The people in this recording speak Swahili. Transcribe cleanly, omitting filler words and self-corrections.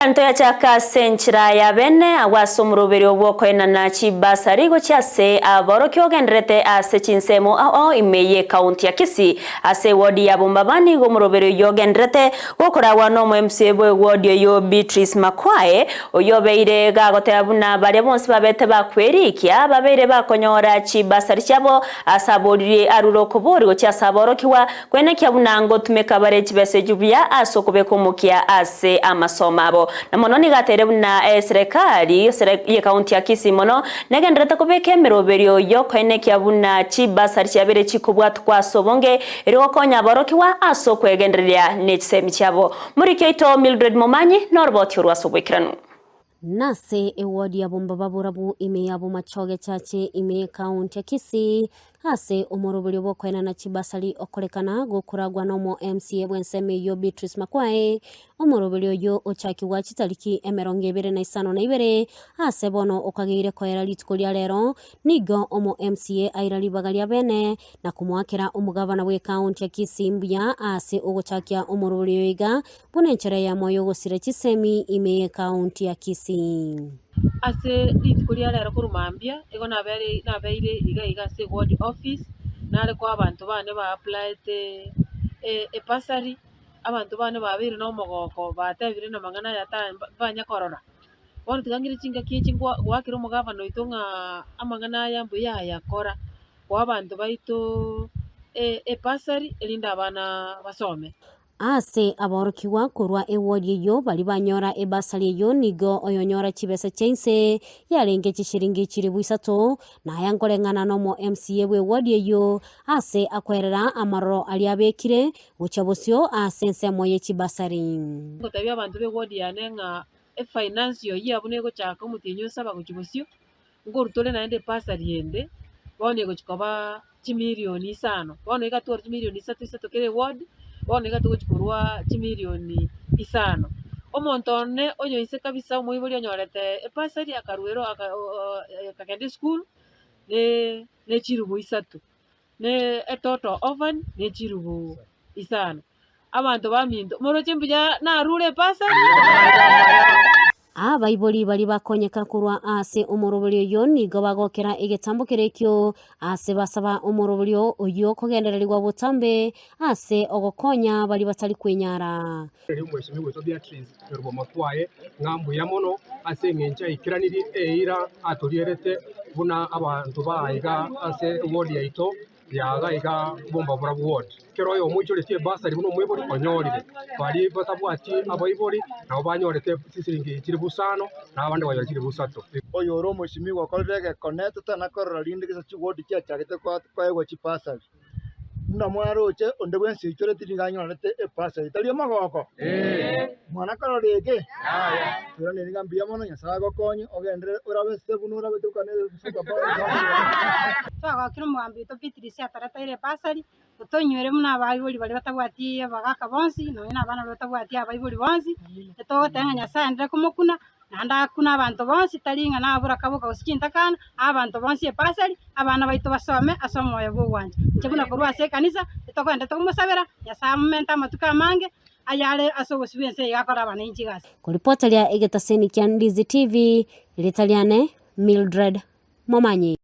Kanto ya chaka senchira ya bene awaso murubiri obwokwena na chibasari gochase aboro kyogendrete ase chinsemo ao imeye county ya Kisii ase wodi ya Bombabani go murubiri yogendrete gokorawa no MCA bwe wodi yo Beatrice Makwae oyobeire gagote abuna bare bonse babete bakwerikia babeire bakonyora chibasari cyabo asabori aruro kobori gochase aboro kiwa kwene kyabunango tumeka bare chibese jubya asokobeko mukia ase amasoma abo na mono ni gatere na serikali ye county ya Kisii mono negendrete kubeke miroberio yo kwene kyabuna chibasari cyabere chikubwa twasobonge ero konya borokiwa aso kwegenderia nechsemi cyabo muri kyoito Mildred Momanyi norboti urwasobwekiranu nase ewodi ya Bombaburabu ime yabo machoge chache ime county ya Kisii hase umurubiri bokwena na chibasari okorekana gokuragwa no mo MCA bwenseme yo Beatrice Makwae umurubiri yo ochakiwa chitariki 2022 hase bono okagire koera litkulia rero nigo omo MCA airali bagalia bene na kumwakira umugabana we county ya Kisii mbya ase ogochakia umurubiri iga bunenchera ya moyo gosire chisemi ime county ya Kisii ase litkulia rero kurumambia ego nabeire iga se ward office nare kwa abantu bane ba applied pasari abantu bane babire no mogoko batebire na mangana ya banya korora wona tigangire chinga kichi gwakira umugabana itunga amangana ya mbu ya kora kwa abantu baito pasari elinda abana basome ase aborokiwa kurwa ewodi yo bali banyora ebasali yo nigo oyonyora chibesa chense yarenge chishiringi chiri bwisato na yankorengana no mo MCA we wodi yo ase akwerera amaro ali abekire buchabosyo asense moye chibasari ngotabya abantu be wodi yanenga finance yo yabune go chaka mutinyo saba kuchibosyo ngorutole naende pasari yende bone go chikoba chimilioni 5 bone igatora chimilioni 3 kere wodi boneka tugochikurwa chimilioni 5 omontone onyoise kabisa omoibori onyorete pasari akaruero akagende school ne chirubu 3 ne etoto oven ne chirubu 5 abantu bamindo moroche mbuya narure pasari abaibori bali bakonyeka kurwa ase umurubiri yo nigo bagokera igetambukire kyo ase basaba umurubiri oyo kugendererwa butambe ase ogokonya bali batali kwenyara Mheshimiwa wetu Beatrice Makwae ngambu ya mono ase ngencha ikiraniri eira atorierete buna abantu baiga ase wodi yaito yaga iga Bombaburabu ward kero yo mujure tie basari buno mwebori onyorire bari batabwati abaibori nabo banyorete sisiringi kiri busano nabandi bayo kiri busato oyo ro Mheshimiwa korege connect tana korora linde kisa wodi kia chagete kwa ego chipasari muna mwaroche onde bwensi chore tiringanyorete pasari tali magoko mwana kororege turane ngambia mono nyasago konye ogendere urabese bunura betukane suka twagakira mwambi to Beatrice atarataire pasari utonywere muna abaibori bali batabwati bagaka bonsi no ina bana batabwati abaibori bonsi eto tenga nyasande kumukuna nanda kuna abantu bonsi talinga nabura kabuka usikintakana abantu bonsi pasari abana baito basome asomo yabo wanje chebuna kurwa se kanisa etokwenda tokumusabira yasamenta matuka mange ayale asogosibense yakora bana injigasi kuripota ya Egetaseni kya Ndizi TV litaliane Mildred Momanyi.